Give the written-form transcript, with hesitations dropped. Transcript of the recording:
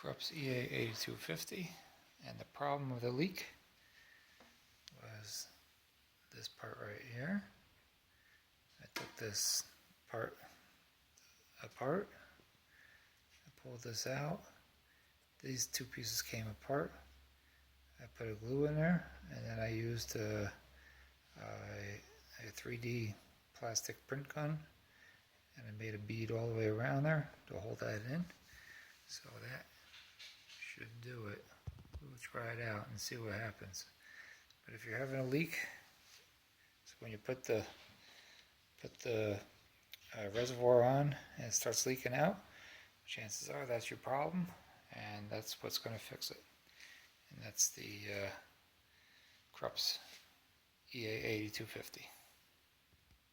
Krups EA8250, and the problem with the leak was this part right here. I took this part apart, I pulled this out, these two pieces came apart, I put a glue in there, and then I used a 3D plastic print gun, and I made a bead all the way around there to hold that in. So that should do it. We'll try it out and see what happens. But if you're having a leak, so when you put the reservoir on and it starts leaking out, chances are that's your problem, and that's what's going to fix it. And that's the Krups EA8250.